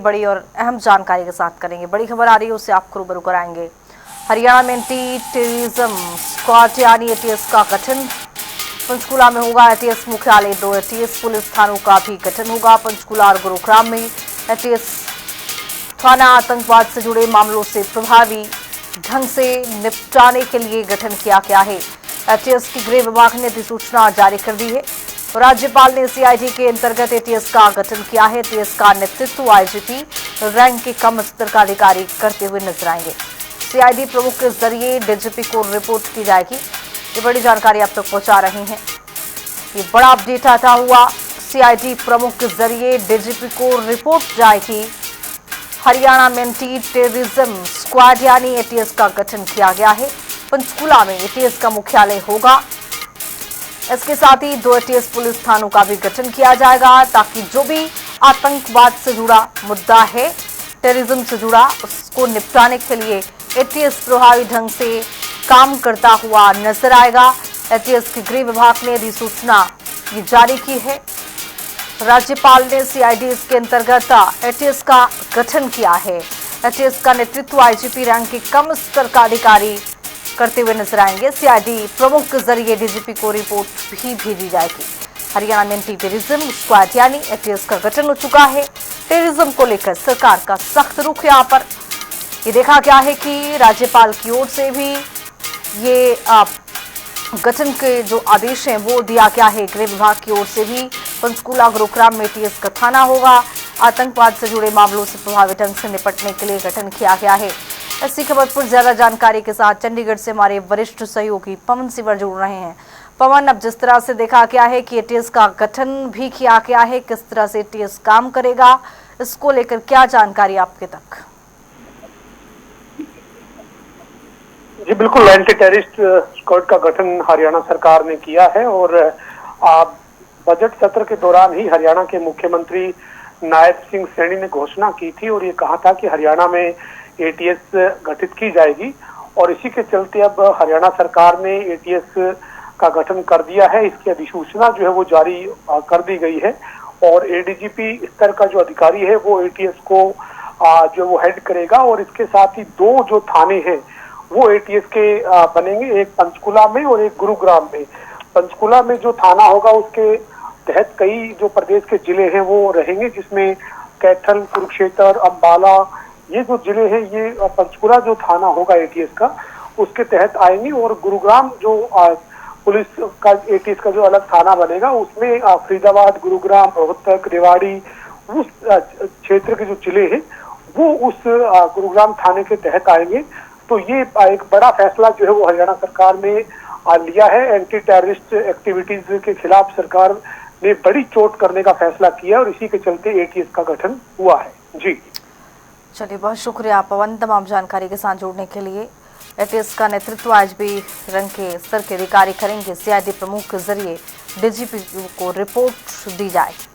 बड़ी और अहम जानकारी के साथ करेंगे। बड़ी खबर आ रही है, उससे आपको रूबरू कराएंगे। हरियाणा में एंटी टेररिज्म स्क्वाड यानी एटीएस का गठन। पंचकूला में होगा एटीएस मुख्यालय। 2 एटीएस पुलिस थानों का भी गठन होगा। पंचकूला और गुरुग्राम में एटीएस थाना आतंकवाद से जुड़े मामलों से प्रभावी ढंग से निपटाने के लिए गठन किया गया है। एटीएस की गृह विभाग ने अधिसूचना जारी कर दी है। राज्यपाल ने सीआईडी के अंतर्गत एटीएस का गठन किया है। एटीएस का नेतृत्व आईजीपी रैंक के कम स्तर का अधिकारी करते हुए नजर आएंगे। सीआईडी प्रमुख के जरिए डीजीपी को रिपोर्ट की जाएगी। ये बड़ी जानकारी आप तक पहुंचा रहे हैं। ये बड़ा अपडेट आता हुआ, सीआईडी प्रमुख के जरिए डीजीपी को रिपोर्ट जाएगी। हरियाणा में एंटी टेररिज्म स्क्वाड यानी एटीएस का गठन किया गया है। पंचकूला में एटीएस का मुख्यालय होगा। इसके साथ ही 2 एटीएस पुलिस थानों का भी गठन किया जाएगा, ताकि जो भी आतंकवाद से जुड़ा मुद्दा है, टेररिज्म से जुड़ा, उसको निपटाने के लिए एटीएस प्रभावी ढंग से काम करता हुआ नजर आएगा। एटीएस के गृह विभाग ने अधिसूचना जारी की है। राज्यपाल ने सीआईडी के अंतर्गत एटीएस का गठन किया है। एटीएस का नेतृत्व आईजीपी रैंक के कम स्तर का अधिकारी करते हुए नजर आएंगे। सीआईडी प्रमुख के जरिए डीजीपी को रिपोर्ट भी भेजी जाएगी। हरियाणा में एंटी टेररिज्म स्क्वाड यानी एटीएस का गठन हो चुका है। टेररिज्म को लेकर सरकार का सख्त रुख यहाँ पर ये देखा गया है कि राज्यपाल की ओर से भी ये गठन के जो आदेश हैं वो दिया गया है। गृह विभाग की ओर से भी पंचकूला गुरुग्राम में एटीएस का थाना होगा। आतंकवाद से जुड़े मामलों से प्रभावी ढंग से निपटने के लिए गठन किया गया है। ऐसी खबर पर ज्यादा जानकारी के साथ चंडीगढ़ से हमारे वरिष्ठ सहयोगी पवन सिवर जुड़ रहे हैं। पवन, अब जिस तरह से देखा गया है कि एटीएस का गठन भी किया गया है, किस तरह से एटीएस काम करेगा, इसको लेकर क्या जानकारी आपके तक? जी बिल्कुल, एंटी टेररिस्ट स्क्वाड का गठन हरियाणा सरकार ने किया है और बजट सत्र के दौरान ही हरियाणा के मुख्यमंत्री नायब सिंह सैनी ने घोषणा की थी और ये कहा था कि हरियाणा में एटीएस गठित की जाएगी और इसी के चलते अब हरियाणा सरकार ने एटीएस का गठन कर दिया है। इसकी अधिसूचना जो है वो जारी कर दी गई है और एडीजीपी स्तर का जो अधिकारी है वो एटीएस को जो वो हेड करेगा और इसके साथ ही 2 जो थाने हैं वो एटीएस के बनेंगे, एक पंचकूला में और एक गुरुग्राम में। पंचकूला में जो थाना होगा उसके तहत कई जो प्रदेश के जिले हैं वो रहेंगे, जिसमें कैथल, कुरुक्षेत्र, अंबाला, ये जो जिले हैं ये पंचकूला जो थाना होगा एटीएस का उसके तहत आएंगे और गुरुग्राम जो पुलिस का एटीएस का जो अलग थाना बनेगा उसमें फरीदाबाद, गुरुग्राम, रोहतक, रेवाड़ी, उस क्षेत्र के जो जिले हैं वो उस गुरुग्राम थाने के तहत आएंगे। तो ये एक बड़ा फैसला जो है वो हरियाणा सरकार ने लिया है। एंटी टेररिस्ट एक्टिविटीज के खिलाफ सरकार ने बड़ी चोट करने का फैसला किया और इसी के चलते एटीएस का गठन हुआ है। जी चलिए, बहुत शुक्रिया पवन, तमाम जानकारी के साथ जोड़ने के लिए। एटीएस का नेतृत्व आज भी रंग के स्तर के अधिकारी करेंगे। सीआईडी प्रमुख के जरिए डीजीपी को रिपोर्ट दी जाएगी।